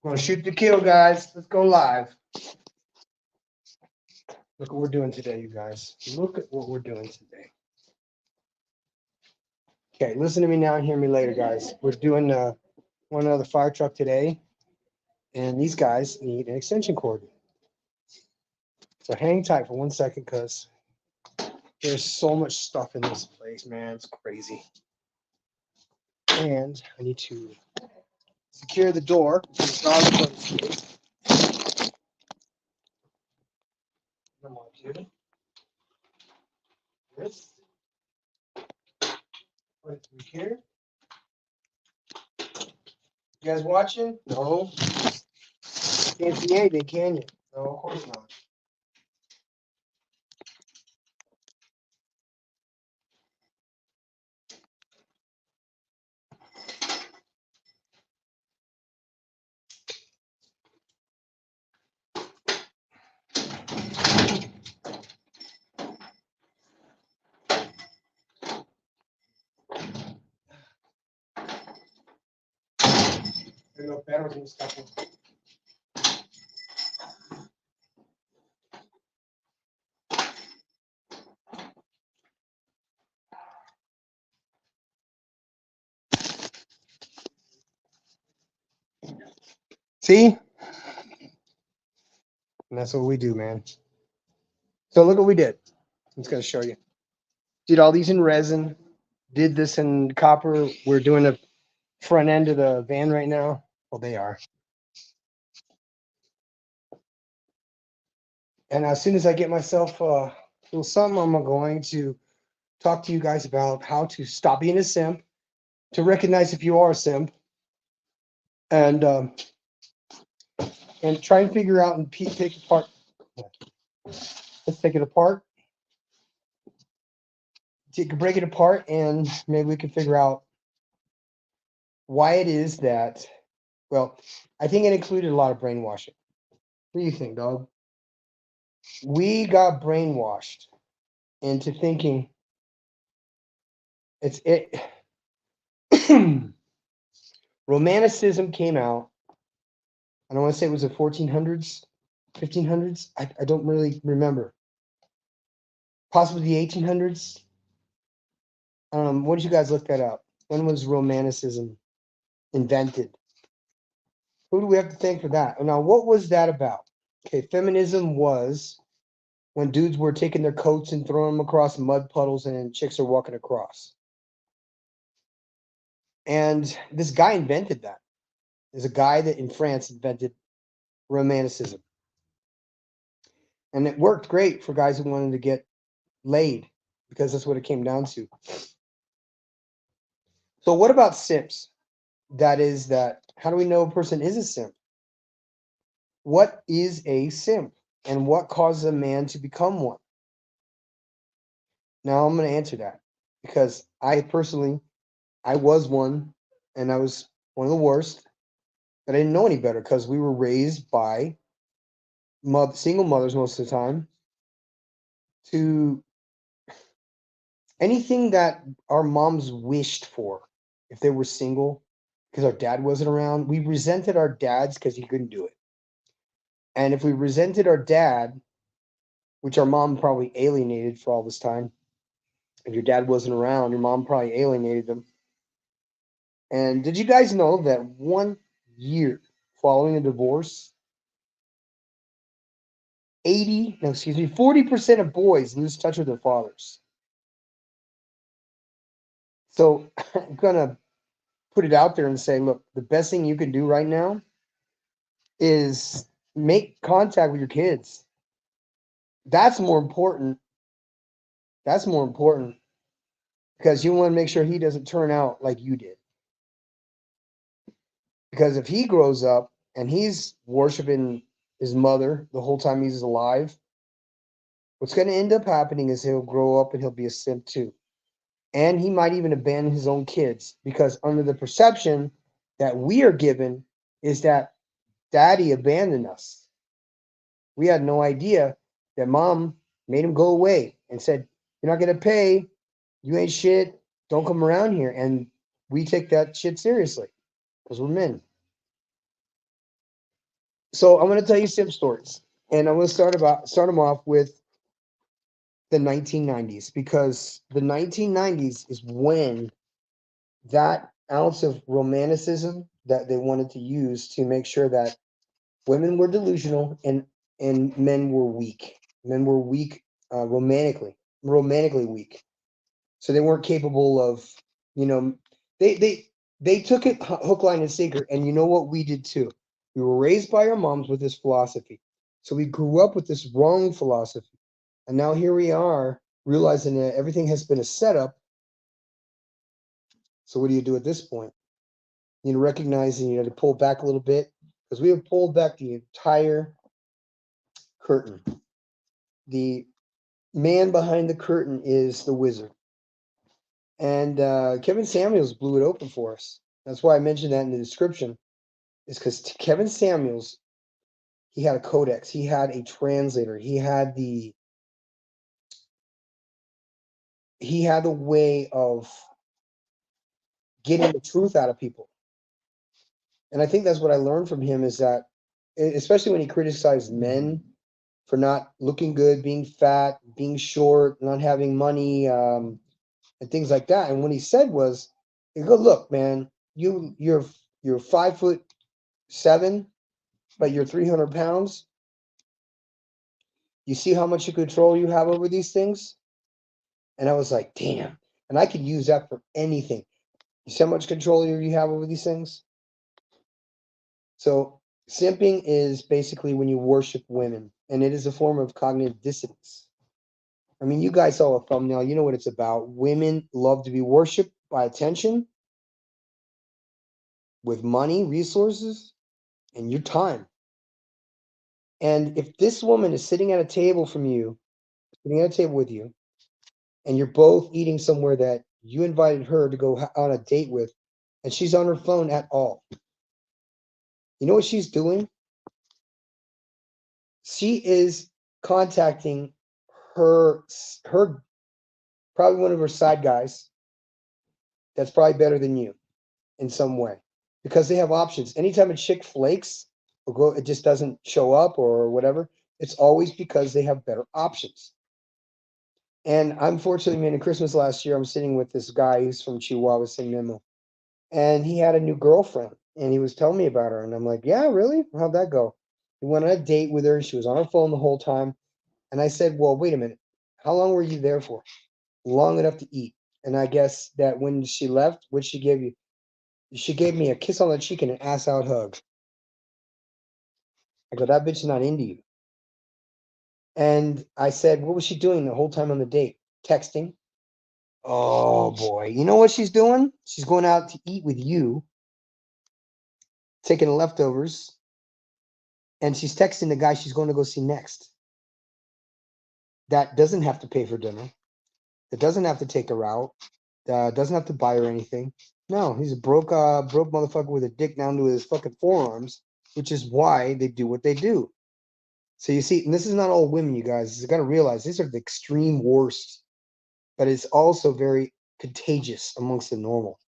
I'm gonna shoot the kill, guys. Let's go live. Look what we're doing today, you guys. Look at what we're doing today. Okay, listen to me now and hear me later, guys. We're doing one another fire truck today, and these guys need an extension cord. So hang tight for 1 second, because there's so much stuff in this place, man. It's crazy. And I need to secure the door. Come on, dude. This. Put it through here. You guys watching? No. Can't see anything, can you? No, of course not. There's no batteries and stuff. See? And that's what we do, man. So look what we did. I'm just going to show you. Did all these in resin. Did this in copper. We're doing the front end of the van right now. Well, they are. And as soon as I get myself a little something, I'm going to talk to you guys about how to stop being a simp, to recognize if you are a simp, and try and figure out and take apart. Let's take it apart. You can break it apart, and maybe we can figure out why it is that. Well, I think it included a lot of brainwashing. What do you think, dog? We got brainwashed into thinking it's it. Romanticism came out. I don't want to say it was the 1400s, 1500s. I don't really remember. Possibly the 1800s. What did you guys look that up? When was Romanticism invented? Who do we have to thank for that? Now, what was that about? Okay, feminism was when dudes were taking their coats and throwing them across mud puddles, and chicks are walking across. And this guy invented that. There's a guy that in France invented Romanticism. And it worked great for guys who wanted to get laid, because that's what it came down to. So what about simps? How do we know a person is a simp? What is a simp, and what causes a man to become one? Now I'm going to answer that, because I was one, and I was one of the worst, but I didn't know any better, because we were raised by single mothers most of the time, to anything that our moms wished for. If they were single, because our dad wasn't around, we resented our dads because he couldn't do it. And if we resented our dad, which our mom probably alienated for all this time, if your dad wasn't around, your mom probably alienated them. And did you guys know that 1 year following a divorce, 40% of boys lose touch with their fathers? So I'm gonna put it out there and say, look, the best thing you can do right now is make contact with your kids. That's more important. That's more important, because you want to make sure he doesn't turn out like you did. Because if he grows up and he's worshiping his mother the whole time he's alive, what's going to end up happening is he'll grow up and he'll be a simp too. And he might even abandon his own kids, because under the perception that we are given is that daddy abandoned us. We had no idea that mom made him go away and said, "You're not going to pay. You ain't shit. Don't come around here." And we take that shit seriously, because we're men. So I'm going to tell you simp stories, and I'm going to start them off with the 1990s, because the 1990s is when that ounce of romanticism that they wanted to use to make sure that women were delusional and men were weak. Men were weak, romantically weak. So they weren't capable of, you know, they they they took it hook, line, and sinker. And you know what we did too? We were raised by our moms with this philosophy, so we grew up with this wrong philosophy, and now here we are realizing that everything has been a setup. So what do you do at this point? You know, recognizing you had to pull back a little bit, because we have pulled back the entire curtain. The man behind the curtain is the wizard. And Kevin Samuels blew it open for us. That's why I mentioned that in the description, is because Kevin Samuels, he had a codex, he had a translator, he had the way of getting the truth out of people. And I think that's what I learned from him, is that, especially when he criticized men for not looking good, being fat, being short, not having money, and things like that. And what he said was, he go, look, man, you're 5'7", but you're 300 pounds. You see how much control you have over these things? And I was like, damn. And I could use that for anything. You see how much control you have over these things? So simping is basically when you worship women, and it is a form of cognitive dissonance. I mean, you guys saw a thumbnail. You know what it's about. Women love to be worshipped by attention, with money, resources, and your time. And if this woman is sitting at a table from you, sitting at a table with you, and you're both eating somewhere that you invited her to go on a date with, and she's on her phone at all, you know what she's doing? She is contacting her probably one of her side guys that's probably better than you in some way, because they have options. Anytime a chick flakes or it just doesn't show up or whatever, it's always because they have better options. And unfortunately, man, in Christmas last year, I'm sitting with this guy who's from Chihuahua, San Memo, and he had a new girlfriend, and he was telling me about her, and I'm like, yeah, really? How'd that go? He went on a date with her, and she was on her phone the whole time. And I said, well, wait a minute, how long were you there for? Long enough to eat. And I guess that when she left, what she gave you? She gave me a kiss on the cheek and an ass out hug. I go, that bitch is not into you. And I said, what was she doing the whole time on the date? Texting. Oh boy, you know what she's doing? She's going out to eat with you, taking the leftovers, and she's texting the guy she's going to go see next. That doesn't have to pay for dinner. That doesn't have to take her out. Doesn't have to buy her anything. No, he's a broke motherfucker with a dick down to his fucking forearms, which is why they do what they do. So you see, and this is not all women, you guys. You got to realize these are the extreme worst, but it's also very contagious amongst the normal,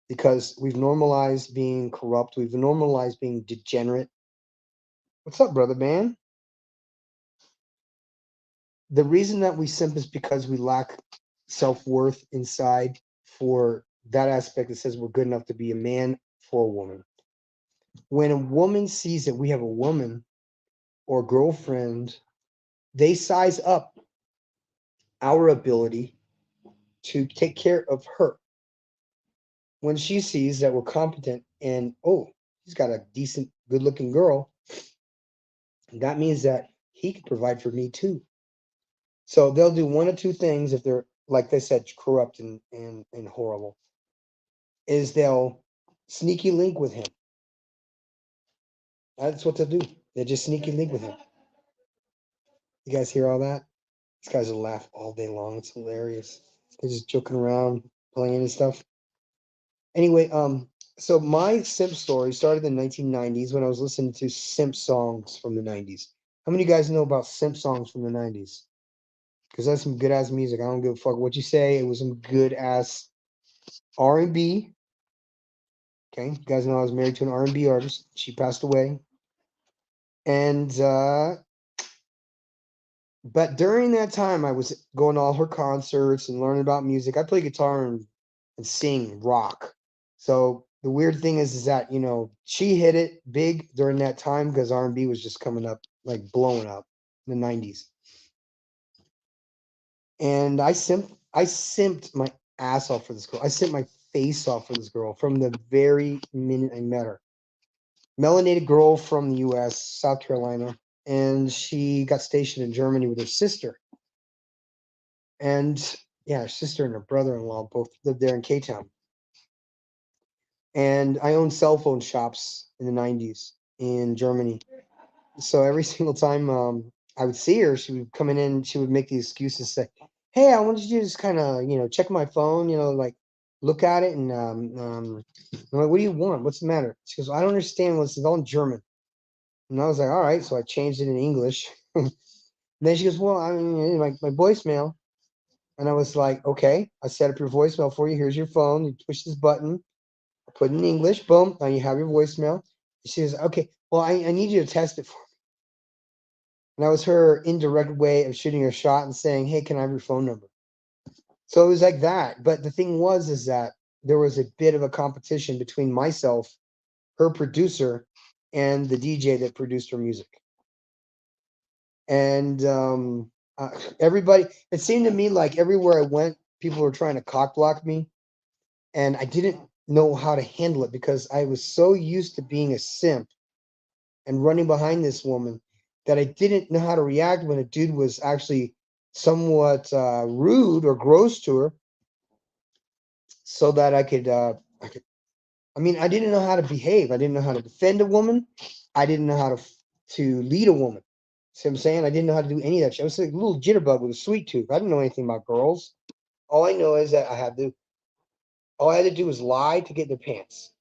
because we've normalized being corrupt. We've normalized being degenerate. What's up, brother man? The reason that we simp is because we lack self-worth inside for that aspect that says we're good enough to be a man for a woman. When a woman sees that we have a woman or girlfriend, they size up our ability to take care of her. When she sees that we're competent and, oh, he's got a decent, good looking girl, that means that he can provide for me too. So they'll do one of two things if they're, like they said, corrupt and horrible, is they'll sneaky link with him. That's what they'll do. They just sneaky link with him. You guys hear all that? These guys will laugh all day long. It's hilarious. They're just joking around, playing and stuff. Anyway, so my simp story started in the 1990s when I was listening to simp songs from the 90s. How many of you guys know about simp songs from the 90s? Because that's some good ass music. I don't give a fuck what you say. It was some good ass R&B. Okay, you guys know I was married to an R&B artist. She passed away. And but during that time, I was going to all her concerts and learning about music. I play guitar and sing rock. So the weird thing is that, you know, she hit it big during that time because R&B was just coming up, like blowing up in the 90s. And I simped my ass off for this girl. I simped my face off for this girl from the very minute I met her. Melanated girl from the US, South Carolina, and she got stationed in Germany with her sister. And yeah, her sister and her brother-in-law both lived there in K-Town. And I owned cell phone shops in the 90s in Germany. So every single time I would see her, she would come in, she would make the excuses, say, "Hey, I wanted you to just kind of, you know, check my phone, you know, like look at it." And I'm like, "What do you want? What's the matter?" She goes, "I don't understand. Well, it's all in German." And I was like, "All right." So I changed it in English. And then she goes, "Well, I mean, my voicemail." And I was like, "Okay, I set up your voicemail for you. Here's your phone. You push this button, I put it in English, boom, now you have your voicemail." She says, "Okay, well, I need you to test it for me." And that was her indirect way of shooting her shot and saying, "Hey, can I have your phone number?" So it was like that. But the thing was, is that there was a bit of a competition between myself, her producer, and the DJ that produced her music. And everybody, it seemed to me like everywhere I went, people were trying to cock block me. And I didn't know how to handle it because I was so used to being a simp and running behind this woman that I didn't know how to react when a dude was actually somewhat rude or gross to her, so that I mean, I didn't know how to behave. I didn't know how to defend a woman. I didn't know how to lead a woman. See what I'm saying? I didn't know how to do any of that shit. I was like a little jitterbug with a sweet tooth. I didn't know anything about girls. All I know is that all I had to do was lie to get their pants.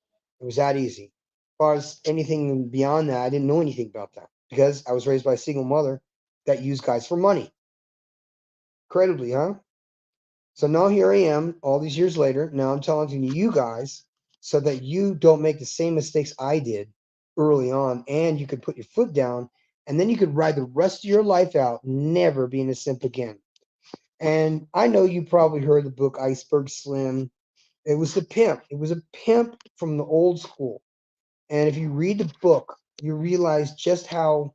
It was that easy. As far as anything beyond that, I didn't know anything about that because I was raised by a single mother that used guys for money. Incredibly, huh? So now here I am, all these years later. Now I'm telling you guys so that you don't make the same mistakes I did early on, and you could put your foot down, and then you could ride the rest of your life out, never being a simp again. And I know you probably heard the book Iceberg Slim. It was the pimp. It was a pimp from the old school. And if you read the book, you realize just how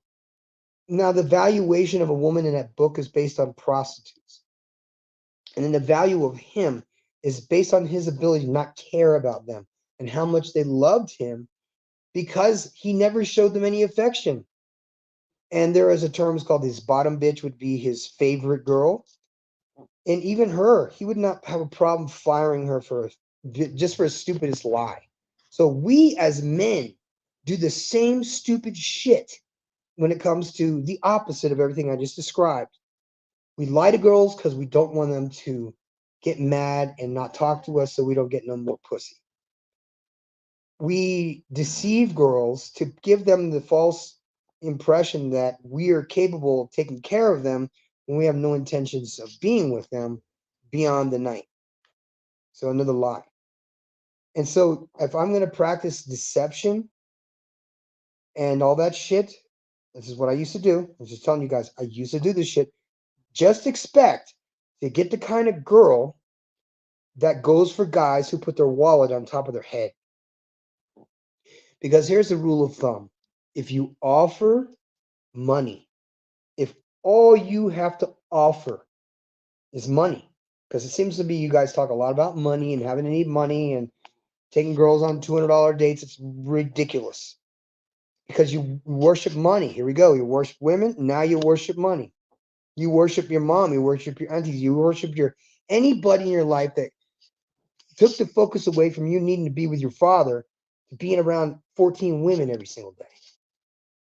now the valuation of a woman in that book is based on prostitutes. And then the value of him is based on his ability to not care about them and how much they loved him because he never showed them any affection. And there is a term called his bottom bitch would be his favorite girl. And even her, he would not have a problem firing her for just for his stupidest lie. So we as men do the same stupid shit when it comes to the opposite of everything I just described. We lie to girls because we don't want them to get mad and not talk to us so we don't get no more pussy. We deceive girls to give them the false impression that we are capable of taking care of them when we have no intentions of being with them beyond the night. So another lie. And so if I'm going to practice deception and all that shit, this is what I used to do. I'm just telling you guys, I used to do this shit. Just expect to get the kind of girl that goes for guys who put their wallet on top of their head. Because here's the rule of thumb. If you offer money, if all you have to offer is money, because it seems to be you guys talk a lot about money and having to need money and taking girls on $200 dates, it's ridiculous. Because you worship money. Here we go. You worship women, now you worship money. You worship your mom, you worship your aunties, you worship your anybody in your life that took the focus away from you needing to be with your father to being around 14 women every single day.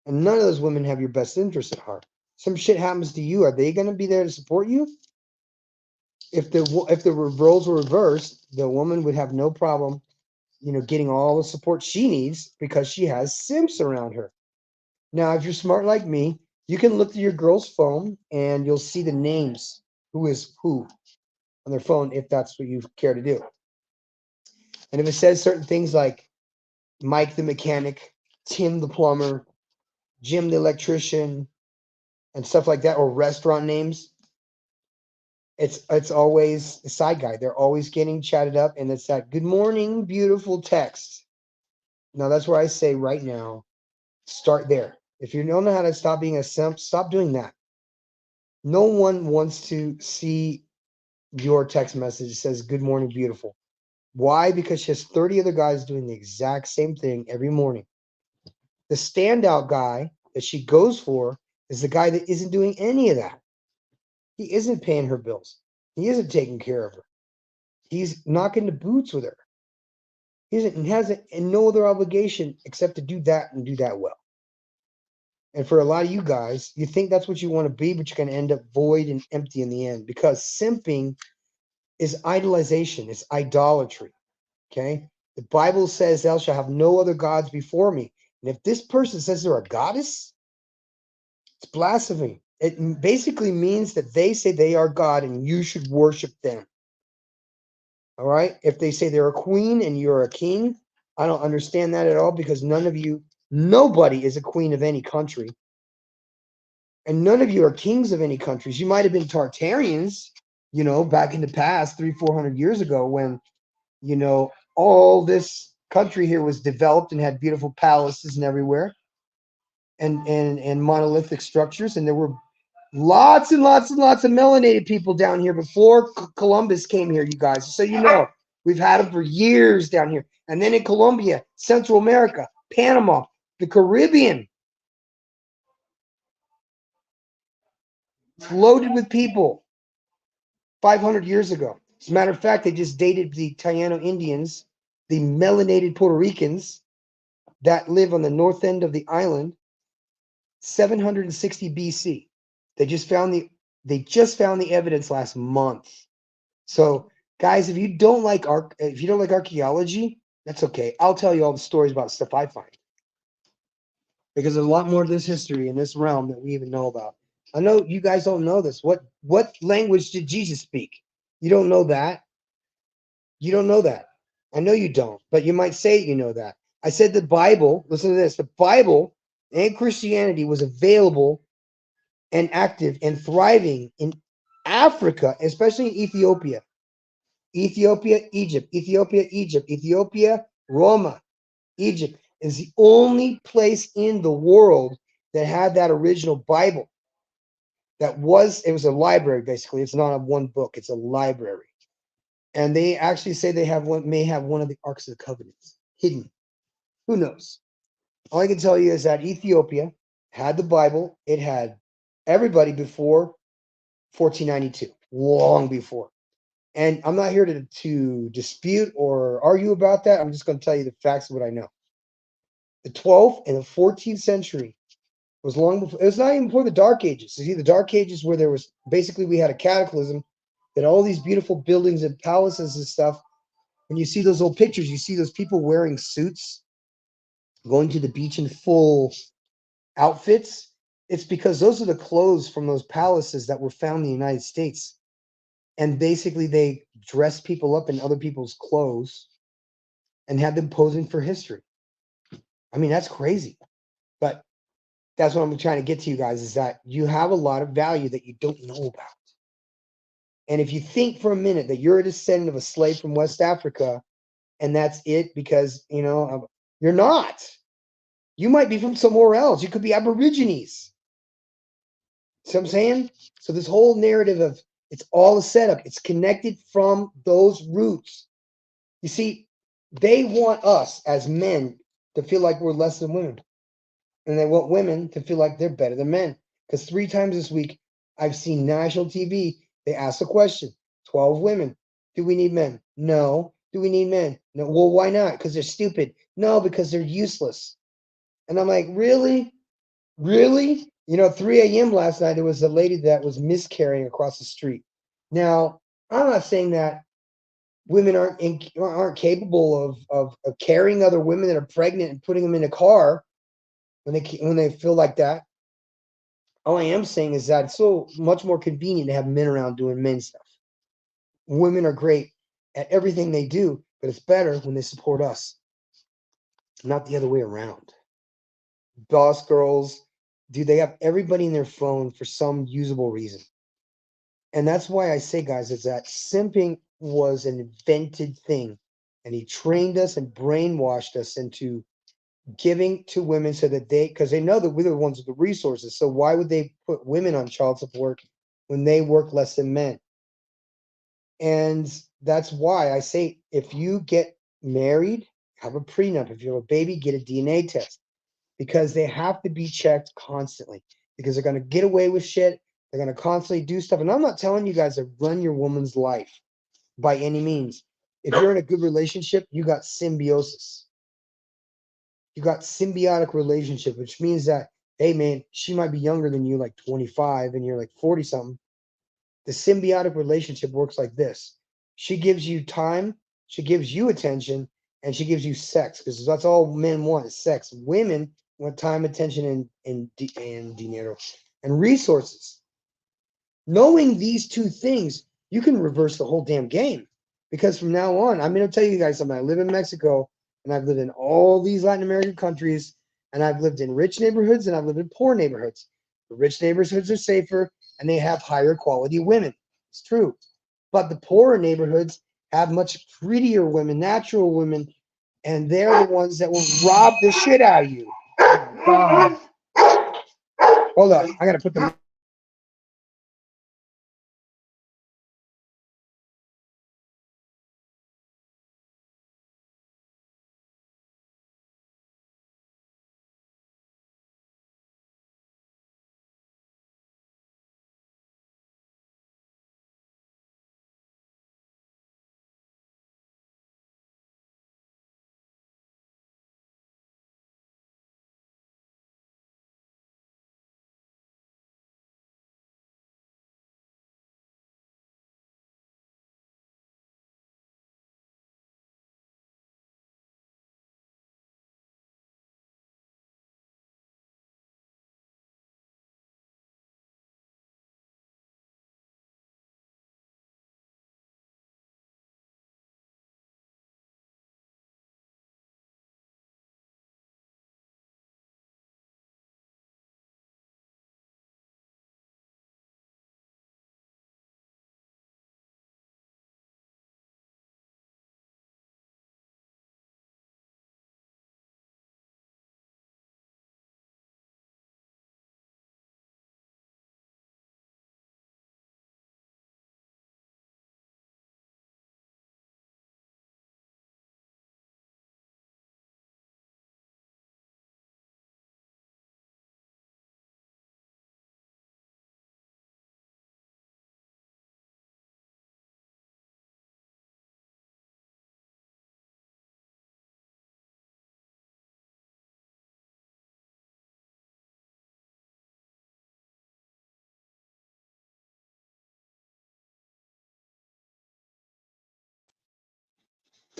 And none of those women have your best interest at heart. Some shit happens to you. Are they going to be there to support you? If the roles were reversed, the woman would have no problem, getting all the support she needs because she has simps around her. Now, if you're smart like me, you can look through your girl's phone and you'll see the names, who is who, on their phone, if that's what you care to do. And if it says certain things like Mike the mechanic, Tim the plumber, Jim the electrician, and stuff like that, or restaurant names, it's always the side guy. They're always getting chatted up, and it's that good morning, beautiful text. Now that's where I say right now, start there. If you don't know how to stop being a simp, stop doing that. No one wants to see your text message that says good morning, beautiful. Why? Because she has 30 other guys doing the exact same thing every morning. The standout guy that she goes for is the guy that isn't doing any of that. He isn't paying her bills. He isn't taking care of her. He's knocking the boots with her. He has no other obligation except to do that and do that well. And for a lot of you guys, you think that's what you want to be, but you're going to end up void and empty in the end, because simping is idolization, it's idolatry. Okay? The Bible says, thou shalt have no other gods before me. And if this person says they're a goddess, it's blasphemy. It basically means that they say they are God and you should worship them. All right? If they say they're a queen and you're a king, I don't understand that at all, because nobody is a queen of any country. And none of you are kings of any countries. You might have been Tartarians, back in the past, 300-400 years ago, when, all this country here was developed and had beautiful palaces and everywhere, and monolithic structures. And there were lots and lots and lots of melanated people down here before Columbus came here, you guys. So we've had them for years down here. And then in Colombia, Central America, Panama, the Caribbean, it's loaded with people 500 years ago. As a matter of fact, they just dated the Taino Indians, the melanated Puerto Ricans that live on the north end of the island, 760 BC. They just found the evidence last month. So, guys, if you don't like archaeology, that's okay. I'll tell you all the stories about stuff I find, because there's a lot more to this history in this realm that we even know about. I know you guys don't know this. What language did Jesus speak? You don't know that. You don't know that. I know you don't, but you might say you know that. I said the Bible, listen to this, the Bible and Christianity was available and active and thriving in Africa, especially in Ethiopia. Ethiopia, Egypt, Ethiopia, Egypt, Ethiopia, Roma, Egypt is the only place in the world that had that original Bible. It was a library, basically. It's not a one book, it's a library. And they actually say may have one of the Arks of the Covenants hidden. Who knows? All I can tell you is that Ethiopia had the Bible. It had everybody before 1492, long before. And I'm not here to dispute or argue about that. I'm just going to tell you the facts of what I know. The 12th and the 14th century was long before. It was not even before the Dark Ages. See, the Dark Ages, where we had a cataclysm, that all these beautiful buildings and palaces and stuff. When you see those old pictures, you see those people wearing suits, going to the beach in full outfits. It's because those are the clothes from those palaces that were found in the United States. And basically, they dress people up in other people's clothes and had them posing for history. I mean, that's crazy. But that's what I'm trying to get to you guys, is that you have a lot of value that you don't know about. And if you think for a minute that you're a descendant of a slave from West Africa and that's it, because, you're not. You might be from somewhere else. You could be Aborigines. See what I'm saying? So this whole narrative of it's all a setup. It's connected from those roots. You see, they want us as men to feel like we're less than women. And they want women to feel like they're better than men. Because 3 times this week, I've seen national TV. They ask the question, 12 women. Do we need men? No. Do we need men? No. Well, why not? Because they're stupid. No, because they're useless. And I'm like, really? Really? 3 a.m. last night, there was a lady that was miscarrying across the street. Now, I'm not saying that women aren't capable of carrying other women that are pregnant and putting them in a car when they feel like that. All I am saying is that it's so much more convenient to have men around doing men stuff. Women are great at everything they do, but it's better when they support us, not the other way around. Boss girls, Dude, they have everybody in their phone for some usable reason. And that's why I say, guys, is that simping was an invented thing. And he trained us and brainwashed us into giving to women so that because they know that we're the ones with the resources. So why would they put women on child support when they work less than men? And that's why I say, if you get married, have a prenup. If you have a baby, get a DNA test, because they have to be checked constantly, because they're going to get away with shit. They're going to constantly do stuff. And I'm not telling you guys to run your woman's life by any means. If you're in a good relationship, you got symbiosis. You got symbiotic relationship, which means that, hey, man, she might be younger than you, like 25, and you're like 40 something. The symbiotic relationship works like this. She gives you time, she gives you attention, and she gives you sex, because that's all men want is sex. Women want time, attention, and dinero and resources. Knowing these two things, you can reverse the whole damn game. Because from now on, I'm going to tell you guys something. I live in Mexico, and I've lived in all these Latin American countries, and I've lived in rich neighborhoods, and I've lived in poor neighborhoods. The rich neighborhoods are safer, and they have higher quality women. It's true. But the poorer neighborhoods have much prettier women, natural women, and they're the ones that will rob the shit out of you. Oh, God. Hold on. I got to put the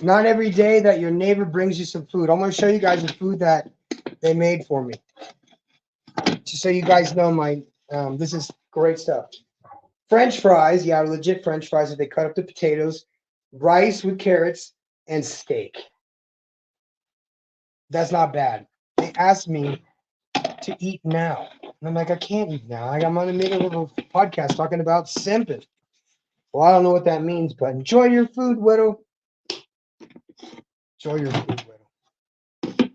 Not every day that your neighbor brings you some food. I'm going to show you guys the food that they made for me, just so you guys know this is great stuff. French fries, yeah, legit French fries. That they cut up the potatoes, rice with carrots, and steak. That's not bad. They asked me to eat now, and I'm like, I can't eat now. I'm on the middle of a podcast talking about simping. Well, I don't know what that means, but enjoy your food, widow. Enjoy your food, widow.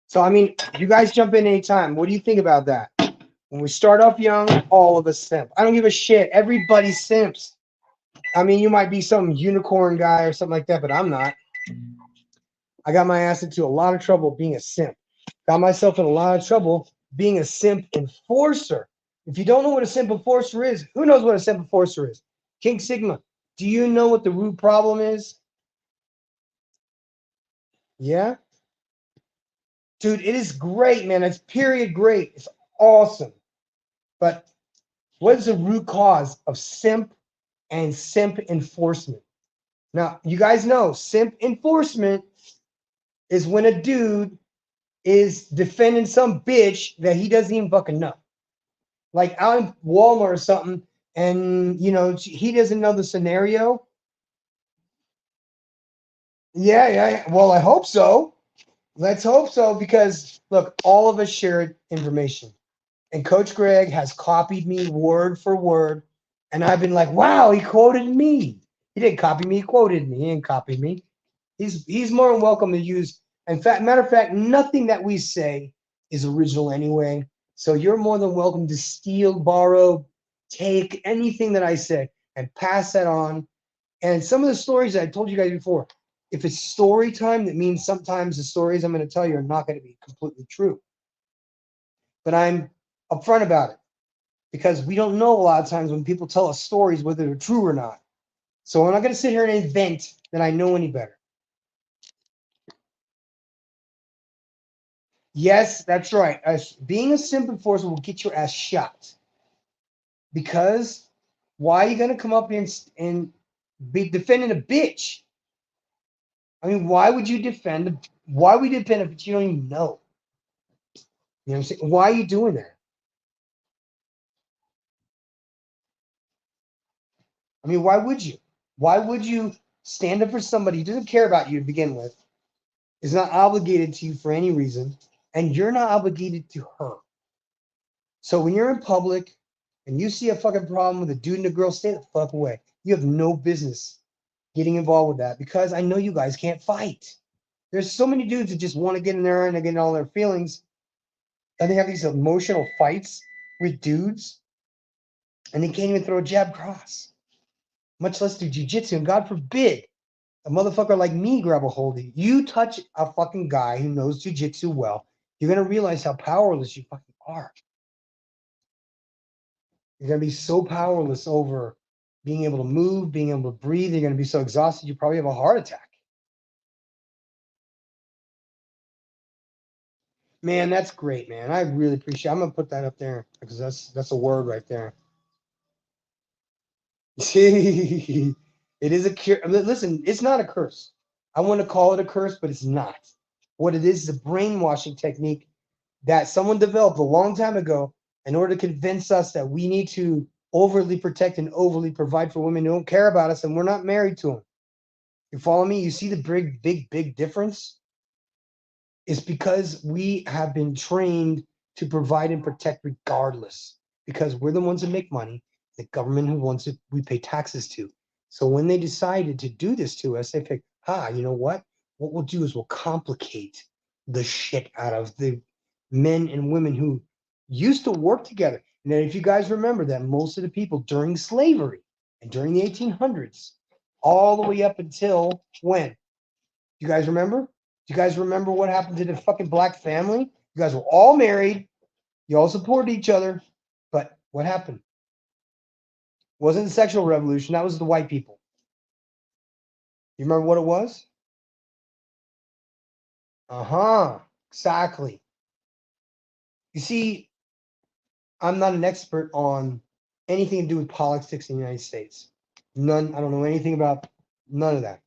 So, I mean, you guys jump in anytime. What do you think about that? When we start off young, all of us simp. I don't give a shit. Everybody simps. I mean, you might be some unicorn guy or something like that, but I'm not. I got my ass into a lot of trouble being a simp. Got myself in a lot of trouble being a simp enforcer. If you don't know what a simp enforcer is, who knows what a simp enforcer is? King Sigma, do you know what the root problem is? Yeah? Dude, it is great, man. It's period great. It's awesome. But what is the root cause of simp and simp enforcement? Now, you guys know simp enforcement is when a dude is defending some bitch that he doesn't even fucking know. Like out in Walmart or something, and he doesn't know the scenario. Yeah, yeah. Well, I hope so. Let's hope so, because look, all of us share information. And Coach Greg has copied me word for word. And I've been like, wow, he quoted me. He didn't copy me, he quoted me. He didn't copy me. He's more than welcome to use. In fact, matter of fact, nothing that we say is original anyway. So you're more than welcome to steal, borrow, take anything that I say and pass that on. And some of the stories I told you guys before, if it's story time, that means sometimes the stories I'm going to tell you are not going to be completely true. But I'm upfront about it because we don't know a lot of times when people tell us stories whether they're true or not. So I'm not going to sit here and invent that I know any better. Yes, that's right. Being a simp enforcer will get your ass shot. Because why are you going to come up here and be defending a bitch? I mean, why would you defend? Why would you defend a bitch you don't even know? You know what I'm saying? Why are you doing that? I mean, why would you? Why would you stand up for somebody who doesn't care about you to begin with, is not obligated to you for any reason, and you're not obligated to her? So when you're in public and you see a fucking problem with a dude and a girl, stay the fuck away. You have no business getting involved with that because I know you guys can't fight. There's so many dudes that just want to get in there and they get all their feelings, and they have these emotional fights with dudes, and they can't even throw a jab cross, much less do jujitsu. And God forbid a motherfucker like me grab a hold of you. You touch a fucking guy who knows jujitsu well, you're gonna realize how powerless you fucking are. You're gonna be so powerless over being able to move, being able to breathe. You're gonna be so exhausted, you probably have a heart attack. Man, that's great, man. I really appreciate it. I'm gonna put that up there because that's a word right there. It is a cure. Listen, it's not a curse. I want to call it a curse, but it's not. What it is a brainwashing technique that someone developed a long time ago in order to convince us that we need to overly protect and overly provide for women who don't care about us and we're not married to them. You follow me? You see the big difference? Is because we have been trained to provide and protect regardless, because we're the ones that make money, the government who wants it, we pay taxes to. So when they decided to do this to us, they think, you know what we'll do is we'll complicate the shit out of the men and women who used to work together. And then if you guys remember that most of the people during slavery and during the 1800s all the way up until when, you guys remember? Do you guys remember what happened to the fucking black family? You guys were all married. You all supported each other. But what happened? It wasn't the sexual revolution. That was the white people. You remember what it was? Uh-huh. Exactly. You see, I'm not an expert on anything to do with politics in the United States. None. I don't know anything about none of that.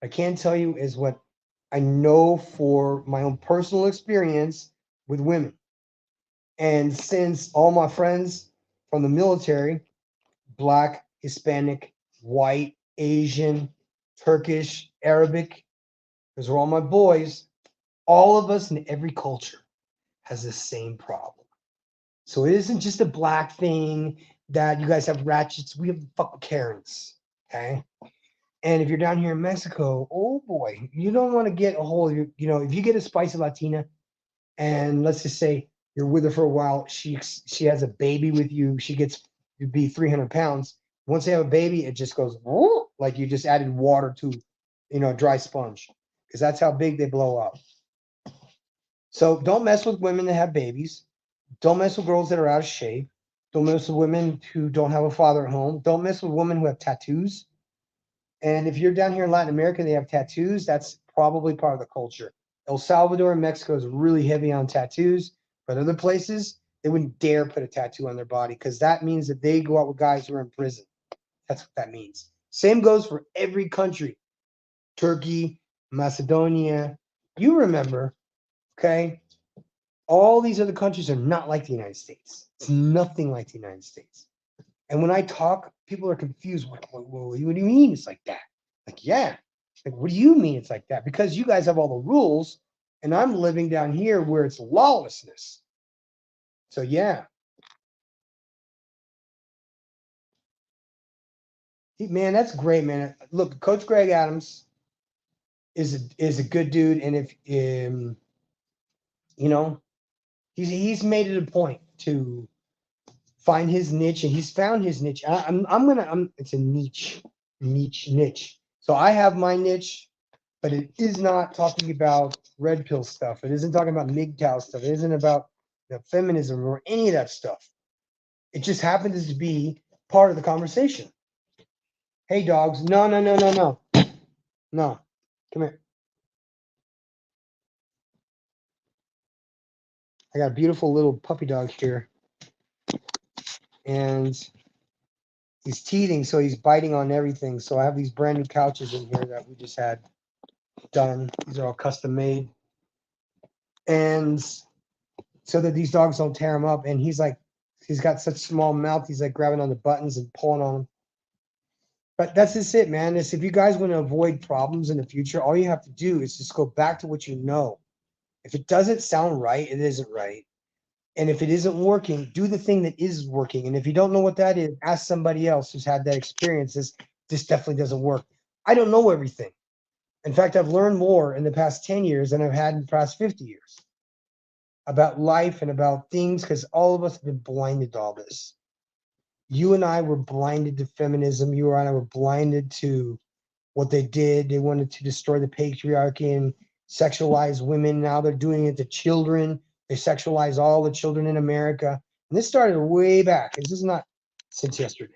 I can tell you is what I know for my own personal experience with women. And since all my friends from the military, black, Hispanic, white, Asian, Turkish, Arabic, those are all my boys, all of us in every culture has the same problem. So it isn't just a black thing that you guys have ratchets. We have fucking Karens. Okay. And if you're down here in Mexico, oh boy, you don't want to get a hold of your, if you get a spicy Latina, and let's just say you're with her for a while, she has a baby with you, she gets to be 300 pounds. Once they have a baby, it just goes like you just added water to a dry sponge, because that's how big they blow up. So don't mess with women that have babies. Don't mess with girls that are out of shape. Don't mess with women who don't have a father at home. Don't mess with women who have tattoos. And if you're down here in Latin America and they have tattoos, that's probably part of the culture. El Salvador and Mexico is really heavy on tattoos, but other places, they wouldn't dare put a tattoo on their body because that means that they go out with guys who are in prison. That's what that means. Same goes for every country. Turkey, Macedonia. You remember, okay? All these other countries are not like the United States. It's nothing like the United States. And when I talk, people are confused. What do you mean it's like that? Like, yeah. Like, what do you mean it's like that? Because you guys have all the rules, and I'm living down here where it's lawlessness. So yeah, man, that's great, man. Look, Coach Greg Adams is a good dude, and if you know, he's made it a point to find his niche, and he's found his niche. I'm it's a niche. So I have my niche, but it is not talking about red pill stuff. It isn't talking about MGTOW stuff. It isn't about feminism or any of that stuff. It just happens to be part of the conversation. Hey, dogs. No, no, no, no, no. No. Come here. I got a beautiful little puppy dog here. And he's teething, so he's biting on everything. So I have these brand new couches in here that we just had done. These are all custom made. And so that these dogs don't tear him up. And he's got such small mouth. He's like grabbing on the buttons and pulling on them. But that's just it, man. If you guys want to avoid problems in the future, all you have to do is just go back to what you know. If it doesn't sound right, it isn't right. And if it isn't working, do the thing that is working. And if you don't know what that is, ask somebody else who's had that experience. This definitely doesn't work. I don't know everything. In fact, I've learned more in the past 10 years than I've had in the past 50 years about life and about things, because all of us have been blinded to all this. You and I were blinded to feminism. You and I were blinded to what they did. They wanted to destroy the patriarchy and sexualize women. Now they're doing it to children. They sexualize all the children in America. And this started way back. This is not since yesterday.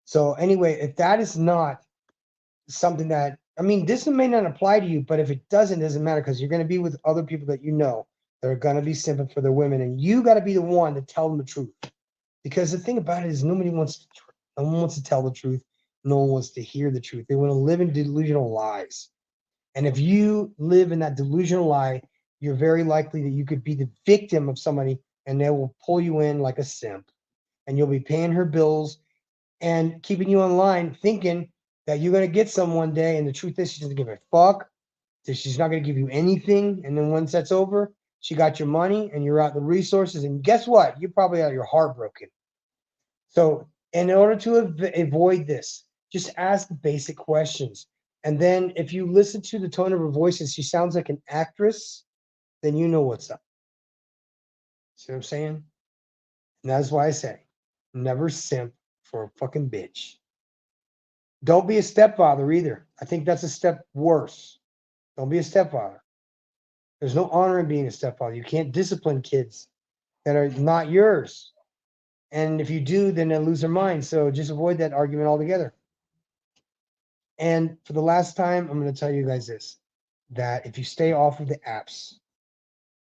So anyway, if that is not something that, I mean, this may not apply to you, but if it doesn't matter, because you're going to be with other people that you know that are going to be simping for their women, and you got to be the one to tell them the truth. Because the thing about it is, no one wants to tell the truth. No one wants to hear the truth. They want to live in delusional lies. And if you live in that delusional lie, you're very likely that you could be the victim of somebody, and they will pull you in like a simp. And you'll be paying her bills and keeping you in line, thinking that you're going to get some one day. And the truth is, she doesn't give a fuck. She's not going to give you anything. And then once that's over, she got your money and you're out the resources. And guess what? You're probably out your heart broken. So in order to avoid this, just ask the basic questions. And then if you listen to the tone of her voice and she sounds like an actress, then you know what's up. See what I'm saying? And that's why I say, never simp for a fucking bitch. Don't be a stepfather either. I think that's a step worse. Don't be a stepfather. There's no honor in being a stepfather. You can't discipline kids that are not yours. And if you do, then they'll lose their mind. So just avoid that argument altogether. And for the last time, I'm going to tell you guys this, that if you stay off of the apps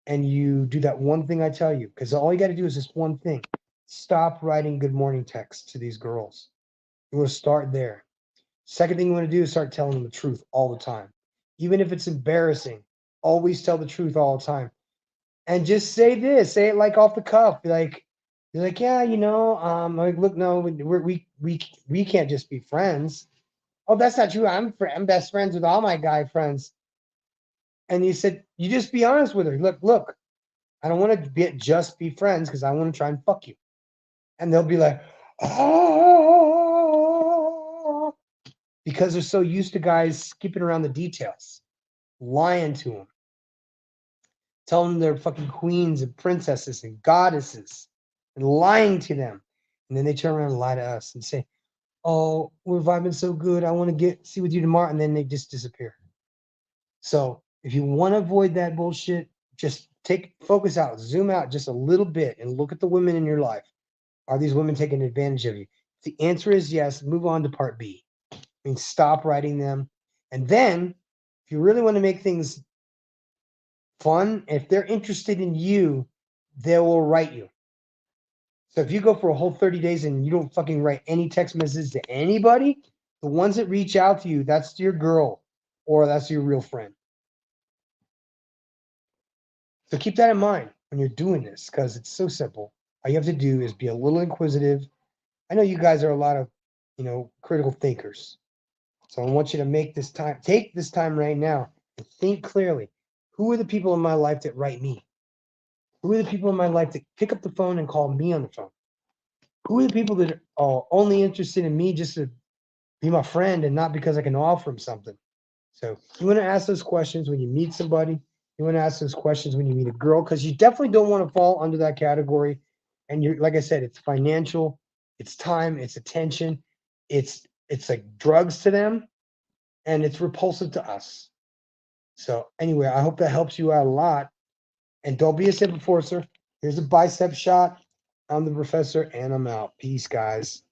and you do that one thing I tell you, because all you got to do is this one thing, stop writing good morning texts to these girls. You want to start there. Second thing you want to do is start telling them the truth all the time. Even if it's embarrassing, always tell the truth all the time. And just say it like off the cuff. You're like, yeah, like, look, no, we can't just be friends. Oh, that's not true. I'm best friends with all my guy friends. And you said, you just be honest with her. Look, I don't want to just be friends because I want to try and fuck you. And they'll be like, oh, because they're so used to guys skipping around the details, lying to them, telling them they're fucking queens and princesses and goddesses, and lying to them. And then they turn around and lie to us and say, oh, we're vibing so good. I want to see with you tomorrow. And then they just disappear. So if you want to avoid that bullshit, just focus out, zoom out just a little bit and look at the women in your life. Are these women taking advantage of you? If the answer is yes, move on to part B. I mean, stop writing them. And then if you really want to make things fun, if they're interested in you, they will write you. So if you go for a whole 30 days and you don't fucking write any text messages to anybody, the ones that reach out to you, that's your girl or that's your real friend. So keep that in mind when you're doing this, because it's so simple. All you have to do is be a little inquisitive. I know you guys are a lot of, critical thinkers. So I want you to take this time right now and think clearly. Who are the people in my life that write me? Who are the people in my life that pick up the phone and call me on the phone? Who are the people that are only interested in me just to be my friend and not because I can offer them something? So you want to ask those questions when you meet somebody. You want to ask those questions when you meet a girl, because you definitely don't want to fall under that category. And you're, like I said, it's financial, it's time, it's attention, it's like drugs to them, and it's repulsive to us. So anyway, I hope that helps you out a lot. And don't be a simp enforcer. Here's a bicep shot. I'm the professor, and I'm out. Peace, guys.